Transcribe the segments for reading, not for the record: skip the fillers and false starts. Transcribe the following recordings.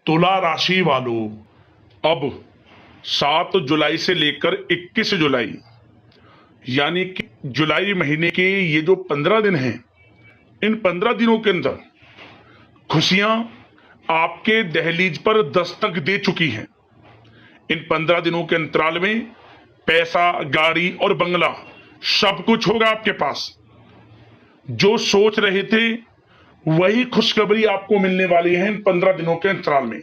तुला राशि वालों, अब 7 जुलाई से लेकर 21 जुलाई यानी कि जुलाई महीने के ये जो 15 दिन हैं, इन 15 दिनों के अंदर खुशियां आपके दहलीज पर दस्तक दे चुकी हैं। इन 15 दिनों के अंतराल में पैसा, गाड़ी और बंगला सब कुछ होगा आपके पास। जो सोच रहे थे वही खुशखबरी आपको मिलने वाली है इन 15 दिनों के अंतराल में।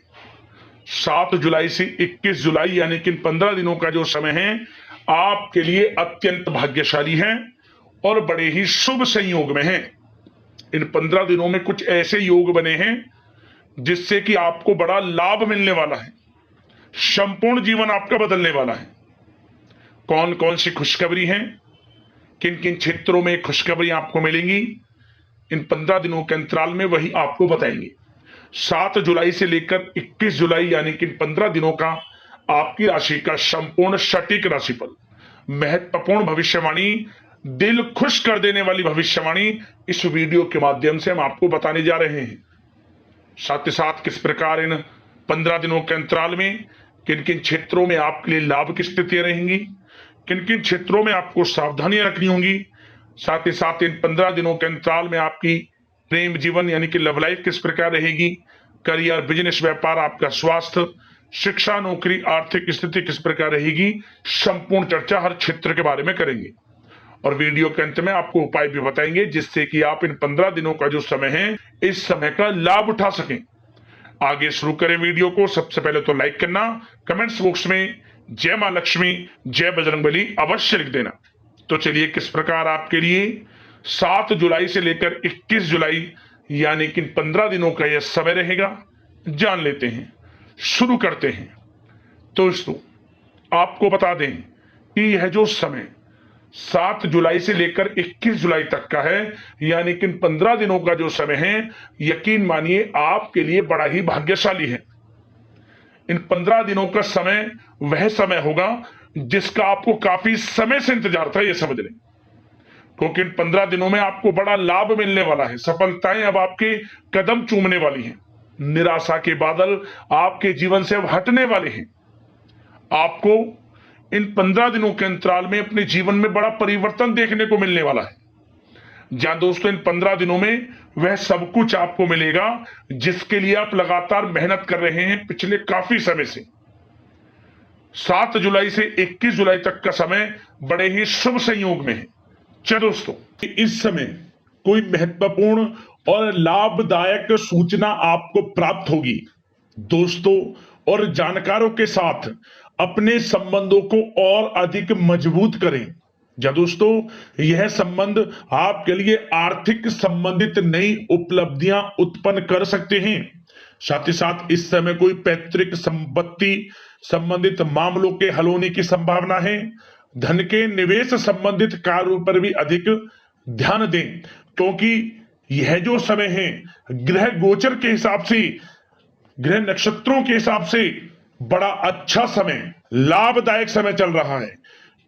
7 जुलाई से 21 जुलाई यानी कि इन 15 दिनों का जो समय है आपके लिए अत्यंत भाग्यशाली है और बड़े ही शुभ संयोग में है। इन 15 दिनों में कुछ ऐसे योग बने हैं जिससे कि आपको बड़ा लाभ मिलने वाला है, संपूर्ण जीवन आपका बदलने वाला है। कौन कौन सी खुशखबरी है, किन किन क्षेत्रों में खुशखबरी आपको मिलेंगी, इन 15 दिनों के अंतराल में वही आपको बताएंगे। 7 जुलाई से लेकर 21 जुलाई यानी कि 15 दिनों का आपकी राशि का संपूर्ण सटीक राशिफल, महत्वपूर्ण भविष्यवाणी, दिल खुश कर देने वाली भविष्यवाणी इस वीडियो के माध्यम से हम आपको बताने जा रहे हैं। साथ ही साथ किस प्रकार इन 15 दिनों के अंतराल में किन किन क्षेत्रों में आपके लिए लाभ की स्थितियां रहेंगी, किन किन क्षेत्रों में आपको सावधानियां रखनी होंगी। साथ ही साथ इन 15 दिनों के अंतराल में आपकी प्रेम जीवन यानी कि लव लाइफ किस प्रकार रहेगी, करियर, बिजनेस, व्यापार, आपका स्वास्थ्य, शिक्षा, नौकरी, आर्थिक स्थिति किस प्रकार रहेगी, संपूर्ण चर्चा हर क्षेत्र के बारे में करेंगे। और वीडियो के अंत में आपको उपाय भी बताएंगे जिससे कि आप इन 15 दिनों का जो समय है इस समय का लाभ उठा सकें। आगे शुरू करें वीडियो को। सबसे पहले तो लाइक करना, कमेंट्स बॉक्स में जय मां लक्ष्मी, जय बजरंगबली अवश्य लिख देना। तो चलिए किस प्रकार आपके लिए 7 जुलाई से लेकर 21 जुलाई यानी कि 15 दिनों का यह समय रहेगा जान लेते हैं, शुरू करते हैं। तो दोस्तों आपको बता दें कि यह जो समय 7 जुलाई से लेकर 21 जुलाई तक का है यानी कि 15 दिनों का जो समय है, यकीन मानिए आपके लिए बड़ा ही भाग्यशाली है। इन 15 दिनों का समय वह समय होगा जिसका आपको काफी समय से इंतजार था, यह समझ लें, क्योंकि इन 15 दिनों में आपको बड़ा लाभ मिलने वाला है। सफलताएं अब आपके कदम चूमने वाली हैं, निराशा के बादल आपके जीवन से अब हटने वाले हैं। आपको इन 15 दिनों के अंतराल में अपने जीवन में बड़ा परिवर्तन देखने को मिलने वाला है। जहां दोस्तों इन 15 दिनों में वह सब कुछ आपको मिलेगा जिसके लिए आप लगातार मेहनत कर रहे हैं पिछले काफी समय से। 7 जुलाई से 21 जुलाई तक का समय बड़े ही शुभ संयोग में है। चलो दोस्तों, इस समय कोई महत्वपूर्ण और लाभदायक सूचना आपको प्राप्त होगी। दोस्तों और जानकारों के साथ अपने संबंधों को और अधिक मजबूत करें। या दोस्तों यह संबंध आपके लिए आर्थिक संबंधित नई उपलब्धियां उत्पन्न कर सकते हैं। साथ ही साथ इस समय कोई पैतृक संपत्ति संबंधित मामलों के हल होने की संभावना है। धन के निवेश संबंधित कार्यों पर भी अधिक ध्यान दें, क्योंकि यह जो समय है ग्रह गोचर के हिसाब से, ग्रह नक्षत्रों के हिसाब से बड़ा अच्छा समय, लाभदायक समय चल रहा है।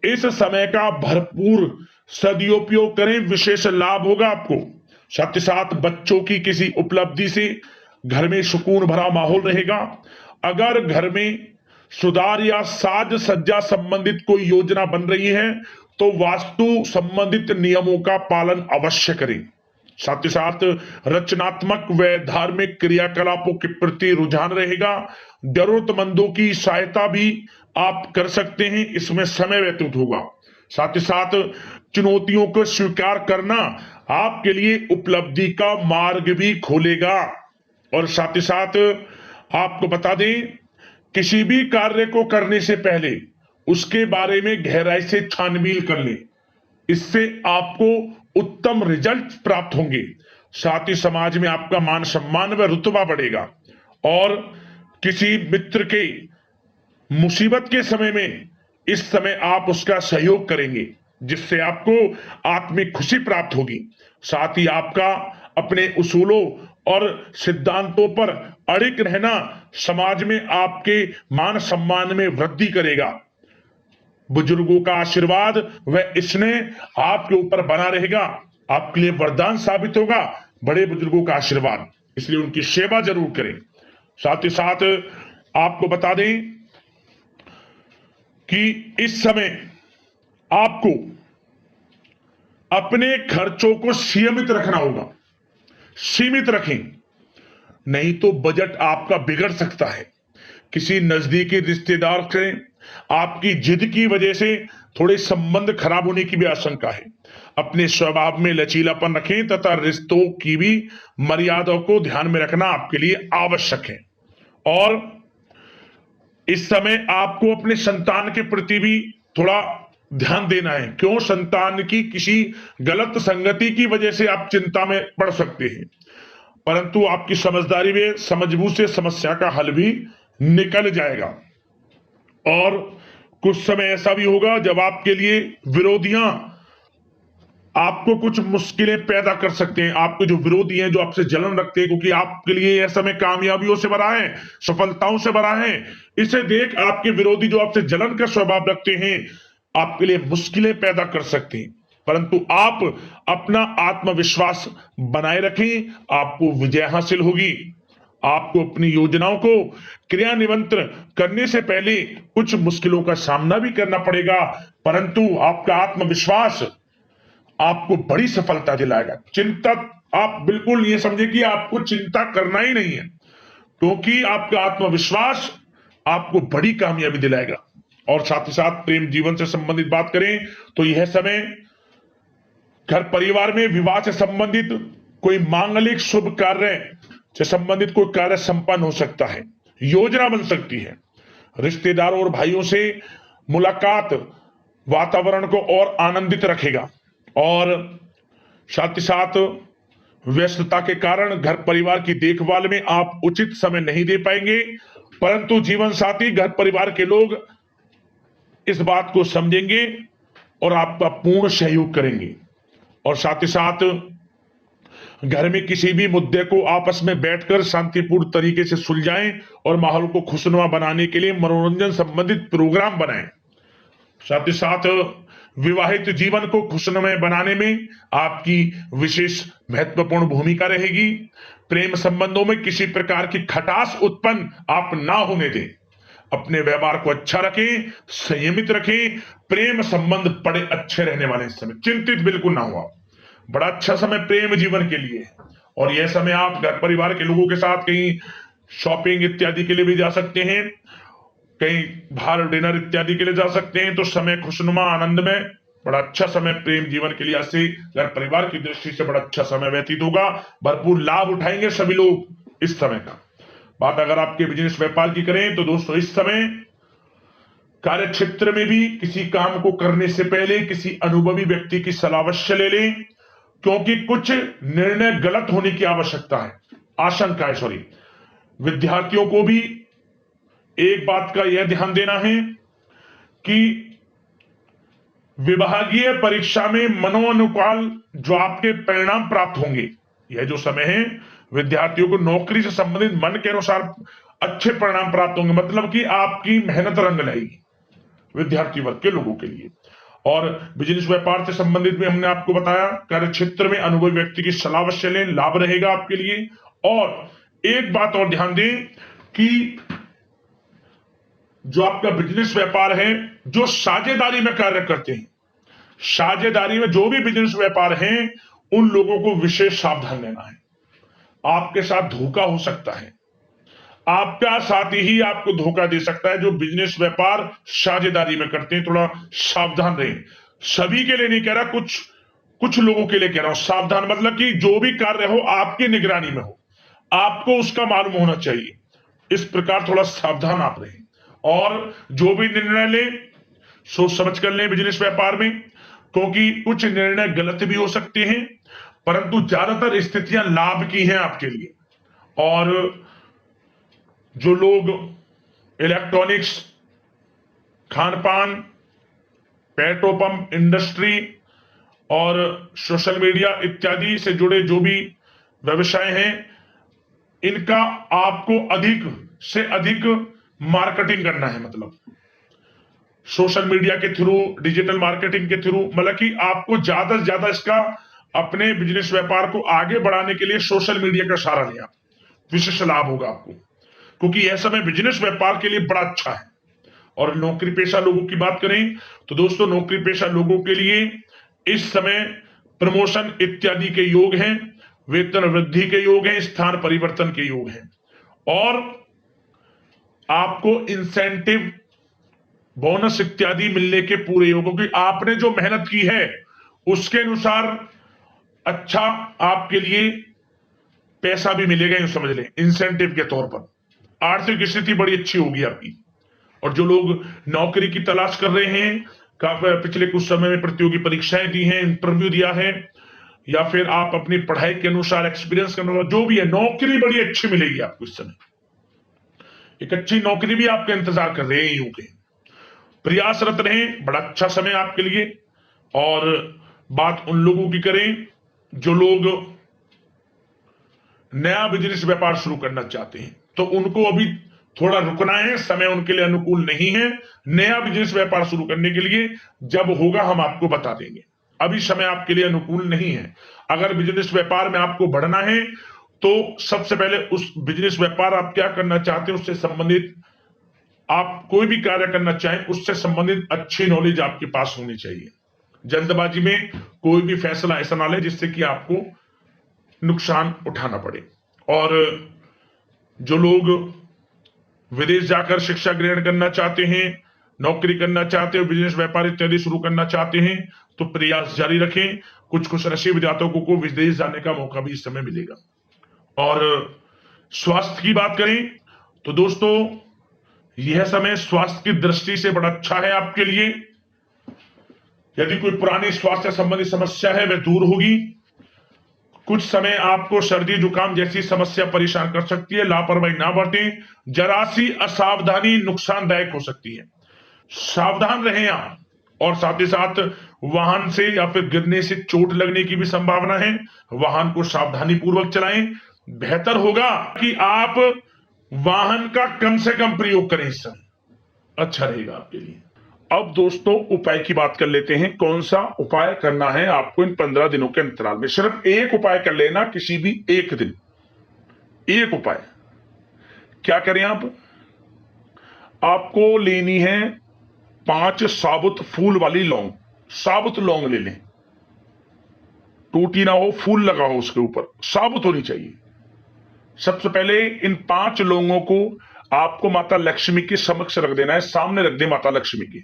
इस समय का भरपूर सदुपयोग करें, विशेष लाभ होगा आपको। साथ ही साथ बच्चों की किसी उपलब्धि से घर में सुकून भरा माहौल रहेगा। अगर घर में सुधार या साज सज्जा संबंधित कोई योजना बन रही है तो वास्तु संबंधित नियमों का पालन अवश्य करें। साथ ही साथ रचनात्मक व धार्मिक क्रियाकलापों के प्रति रुझान रहेगा। जरूरतमंदों की सहायता भी आप कर सकते हैं, इसमें समय व्यतीत होगा। साथ ही साथ चुनौतियों को स्वीकार करना आपके लिए उपलब्धि का मार्ग भी खोलेगा। और साथ ही साथ आपको बता दें, किसी भी कार्य को करने से पहले उसके बारे में गहराई से छानबीन कर ले, इससे आपको उत्तम रिजल्ट प्राप्त होंगे। साथ ही समाज में आपका मान सम्मान व रुतबा बढ़ेगा। और किसी मित्र के मुसीबत के समय में इस समय आप उसका सहयोग करेंगे जिससे आपको आत्मिक खुशी प्राप्त होगी। साथ ही आपका अपने उसूलों और सिद्धांतों पर अड़िग रहना समाज में आपके मान सम्मान में वृद्धि करेगा। बुजुर्गों का आशीर्वाद व स्नेह आपके ऊपर बना रहेगा, आपके लिए वरदान साबित होगा बड़े बुजुर्गों का आशीर्वाद, इसलिए उनकी सेवा जरूर करें। साथ ही साथ आपको बता दें कि इस समय आपको अपने खर्चों को सीमित रखना होगा। सीमित रखें, नहीं तो बजट आपका बिगड़ सकता है। किसी नजदीकी रिश्तेदार से आपकी जिद की वजह से थोड़े संबंध खराब होने की भी आशंका है। अपने स्वभाव में लचीलापन रखें तथा रिश्तों की भी मर्यादाओं को ध्यान में रखना आपके लिए आवश्यक है। और इस समय आपको अपने संतान के प्रति भी थोड़ा ध्यान देना है। क्यों? संतान की किसी गलत संगति की वजह से आप चिंता में पड़ सकते हैं, परंतु आपकी समझदारी में समझबूझ से समस्या का हल भी निकल जाएगा। और कुछ समय ऐसा भी होगा जब आपके लिए विरोधियां आपको कुछ मुश्किलें पैदा कर सकते हैं। आपके जो विरोधी हैं, जो आपसे जलन रखते हैं, क्योंकि आपके लिए यह समय कामयाबियों से भरा है, सफलताओं से भरा है। इसे देख आपके विरोधी जो आपसे जलन का स्वभाव रखते हैं, आपके लिए मुश्किलें पैदा कर सकते हैं, परंतु आप अपना आत्मविश्वास बनाए रखें, आपको विजय हासिल होगी। आपको अपनी योजनाओं को क्रियान्वित करने से पहले कुछ मुश्किलों का सामना भी करना पड़ेगा, परंतु आपका आत्मविश्वास आपको बड़ी सफलता दिलाएगा। चिंता आप बिल्कुल ये समझे कि आपको चिंता करना ही नहीं है, क्योंकि आपका आत्मविश्वास आपको बड़ी कामयाबी दिलाएगा। और साथ ही साथ प्रेम जीवन से संबंधित बात करें तो यह समय घर परिवार में विवाह से संबंधित कोई मांगलिक शुभ कार्य से संबंधित कोई कार्य संपन्न हो सकता है, योजना बन सकती है। रिश्तेदारों और भाइयों से मुलाकात वातावरण को और आनंदित रखेगा। और साथ ही साथ व्यस्तता के कारण घर परिवार की देखभाल में आप उचित समय नहीं दे पाएंगे, परंतु जीवन साथी घर परिवार के लोग इस बात को समझेंगे और आपका पूर्ण सहयोग करेंगे। और साथ ही साथ घर में किसी भी मुद्दे को आपस में बैठकर शांतिपूर्ण तरीके से सुलझाएं और माहौल को खुशनुमा बनाने के लिए मनोरंजन संबंधित प्रोग्राम बनाएं। साथ ही साथ विवाहित जीवन को खुशनुमा बनाने में आपकी विशेष महत्वपूर्ण भूमिका रहेगी। प्रेम संबंधों में किसी प्रकार की खटास उत्पन्न आप ना होने दें। अपने व्यवहार को अच्छा रखें, संयमित रखें। प्रेम संबंध बड़े अच्छे रहने वाले इस समय, चिंतित बिल्कुल ना हो। बड़ा अच्छा समय प्रेम जीवन के लिए है। और यह समय आप घर परिवार के लोगों के साथ कहीं शॉपिंग इत्यादि के लिए भी जा सकते हैं, कहीं बाहर डिनर इत्यादि के लिए जा सकते हैं। तो समय खुशनुमा आनंद में बड़ा अच्छा समय प्रेम जीवन के लिए ऐसे घर परिवार की दृष्टि से बड़ा अच्छा समय व्यतीत होगा। भरपूर लाभ उठाएंगे सभी लोग इस समय का। बात अगर आपके बिजनेस व्यापार की करें तो दोस्तों इस समय कार्य क्षेत्र में भी किसी काम को करने से पहले किसी अनुभवी व्यक्ति की सलाह अवश्य ले लें, क्योंकि कुछ निर्णय गलत होने की आशंका है। विद्यार्थियों को भी एक बात का यह ध्यान देना है कि विभागीय परीक्षा में मनोनुकाल जो आपके परिणाम प्राप्त होंगे, यह जो समय है विद्यार्थियों को नौकरी से संबंधित मन के अनुसार अच्छे परिणाम प्राप्त होंगे, मतलब कि आपकी मेहनत रंग लाएगी विद्यार्थी वर्ग के लोगों के लिए। और बिजनेस व्यापार से संबंधित भी हमने आपको बताया, कार्य क्षेत्र में अनुभवी व्यक्ति की सलाह अवश्य लें, लाभ रहेगा आपके लिए। और एक बात और ध्यान दें कि जो आपका बिजनेस व्यापार है, जो साझेदारी में कार्य करते हैं, साझेदारी में जो भी बिजनेस व्यापार है, उन लोगों को विशेष सावधान रहना है। आपके साथ धोखा हो सकता है, आपका साथी ही आपको धोखा दे सकता है। जो बिजनेस व्यापार साझेदारी में करते हैं, थोड़ा सावधान रहें। सभी के लिए नहीं कह रहा, कुछ लोगों के लिए कह रहा हूं। सावधान मतलब कि जो भी कार्य हो आपकी निगरानी में हो, आपको उसका मालूम होना चाहिए। इस प्रकार थोड़ा सावधान आप रहें और जो भी निर्णय लें सोच समझ कर लें बिजनेस व्यापार में, क्योंकि कुछ निर्णय गलत भी हो सकते हैं, परंतु ज्यादातर स्थितियां लाभ की हैं आपके लिए। और जो लोग इलेक्ट्रॉनिक्स, खान पान, पेट्रोल पंप इंडस्ट्री और सोशल मीडिया इत्यादि से जुड़े जो भी व्यवसाय हैं, इनका आपको अधिक से अधिक मार्केटिंग करना है। मतलब सोशल मीडिया के थ्रू, डिजिटल मार्केटिंग के थ्रू, मतलब कि आपको ज्यादा से ज्यादा इसका अपने बिजनेस व्यापार को आगे बढ़ाने के लिए सोशल मीडिया का सहारा लिया, विशेष लाभ होगा आपको। क्योंकि यह समय बिजनेस व्यापार के लिए बड़ा अच्छा है। और नौकरी पेशा लोगों की बात करें तो दोस्तों, नौकरी पेशा लोगों के लिए इस समय प्रमोशन इत्यादि के योग हैं, वेतन वृद्धि के योग हैं, स्थान परिवर्तन के योग हैं, और आपको इंसेंटिव बोनस इत्यादि मिलने के पूरे योग, क्योंकि आपने जो मेहनत की है उसके अनुसार अच्छा आपके लिए पैसा भी मिलेगा, यूं समझ लें, इंसेंटिव के तौर पर। आर्थिक स्थिति बड़ी अच्छी होगी आपकी। और जो लोग नौकरी की तलाश कर रहे हैं, पिछले कुछ समय में प्रतियोगी परीक्षाएं दी हैं, इंटरव्यू दिया है, या फिर आप अपनी पढ़ाई के अनुसार एक्सपीरियंस करने वाला जो भी है, नौकरी बड़ी अच्छी मिलेगी आपको इस समय। एक अच्छी नौकरी भी आपका इंतजार कर रहे हैं, यूं के प्रयासरत रहें, बड़ा अच्छा समय आपके लिए। और बात उन लोगों की करें जो लोग नया बिजनेस व्यापार शुरू करना चाहते हैं, तो उनको अभी थोड़ा रुकना है, समय उनके लिए अनुकूल नहीं है नया बिजनेस व्यापार शुरू करने के लिए। जब होगा हम आपको बता देंगे, अभी समय आपके लिए अनुकूल नहीं है। अगर बिजनेस व्यापार में आपको बढ़ना है तो सबसे पहले उस बिजनेस व्यापार आप क्या करना चाहते हैं उससे संबंधित, आप कोई भी कार्य करना चाहें उससे संबंधित अच्छी नॉलेज आपके पास होनी चाहिए। जल्दबाजी में कोई भी फैसला ऐसा ना ले जिससे कि आपको नुकसान उठाना पड़े। और जो लोग विदेश जाकर शिक्षा ग्रहण करना चाहते हैं, नौकरी करना चाहते हैं, बिजनेस व्यापार इत्यादि शुरू करना चाहते हैं, तो प्रयास जारी रखें। कुछ कुछ नसीब जातकों को विदेश जाने का मौका भी इस समय मिलेगा। और स्वास्थ्य की बात करें तो दोस्तों, यह समय स्वास्थ्य की दृष्टि से बड़ा अच्छा है आपके लिए। यदि कोई पुरानी स्वास्थ्य संबंधी समस्या है वह दूर होगी। कुछ समय आपको सर्दी जुकाम जैसी समस्या परेशान कर सकती है, लापरवाही ना बरतें, जरा सी असावधानी नुकसानदायक हो सकती है, सावधान रहें आप। और साथ ही साथ वाहन से या फिर गिरने से चोट लगने की भी संभावना है, वाहन को सावधानी पूर्वक चलाएं। बेहतर होगा कि आप वाहन का कम से कम प्रयोग करें, इस समय अच्छा रहेगा आपके लिए। अब दोस्तों उपाय की बात कर लेते हैं। कौन सा उपाय करना है आपको इन 15 दिनों के अंतराल में? सिर्फ एक उपाय कर लेना, किसी भी एक दिन एक उपाय। क्या करें आपको लेनी है 5 साबुत फूल वाली लौंग। साबुत लौंग ले लें, टूटी ना हो, फूल लगा हो उसके ऊपर, साबुत होनी चाहिए। सबसे पहले इन 5 लौंगों को आपको माता लक्ष्मी के समक्ष रख देना है, सामने रख दे माता लक्ष्मी के।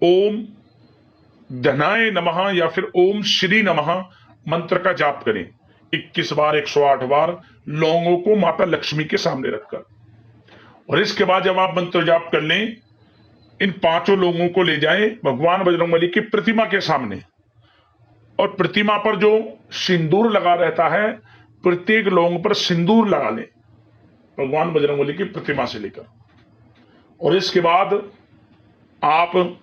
ओम धनाय नमः या फिर ओम श्री नमः मंत्र का जाप करें 21 बार 108 बार लौंगों को माता लक्ष्मी के सामने रखकर। और इसके बाद जब आप मंत्र जाप कर लें, इन 5 लोगों को ले जाएं भगवान बजरंगबली की प्रतिमा के सामने, और प्रतिमा पर जो सिंदूर लगा रहता है, प्रत्येक लौंग पर सिंदूर लगा लें भगवान बजरंगबली की प्रतिमा से लेकर। और इसके बाद आप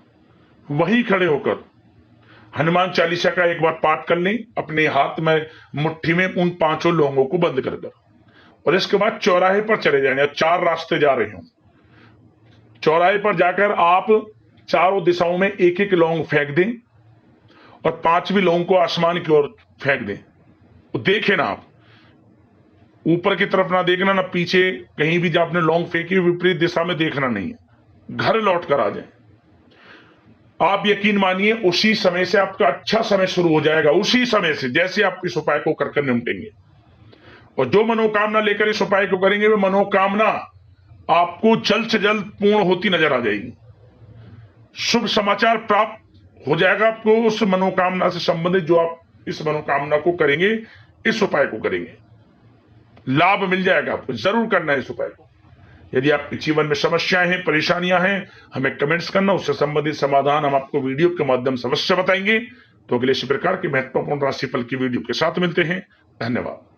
वहीं खड़े होकर हनुमान चालीसा का एक बार पाठ कर लें, अपने हाथ में मुट्ठी में उन 5 लौंगों को बंद कर कर। और इसके बाद चौराहे पर चले जाएंगे, 4 रास्ते जा रहे हो, चौराहे पर जाकर आप चारों दिशाओं में एक एक लौंग फेंक दें और 5वीं लौंग को आसमान की ओर फेंक दें। तो देखें ना, आप ऊपर की तरफ ना देखना, ना पीछे, कहीं भी जब आपने लौंग फेंकी विपरीत दिशा में देखना नहीं है, घर लौट कर आ जाए। आप यकीन मानिए उसी समय से आपका अच्छा समय शुरू हो जाएगा, उसी समय से जैसे आप इस उपाय को कर निपटेंगे। और जो मनोकामना लेकर इस उपाय को करेंगे वो मनोकामना आपको जल्द से जल्द पूर्ण होती नजर आ जाएगी। शुभ समाचार प्राप्त हो जाएगा आपको उस मनोकामना से संबंधित, जो आप इस मनोकामना को करेंगे, इस उपाय को करेंगे, लाभ मिल जाएगा आपको। जरूर करना है इस उपाय को। यदि आपके जीवन में समस्याएं हैं, परेशानियां हैं, हमें कमेंट्स करना, उससे संबंधित समाधान हम आपको वीडियो के माध्यम से अवश्य बताएंगे। तो अगले इसी प्रकार की महत्वपूर्ण राशिफल की वीडियो के साथ मिलते हैं। धन्यवाद।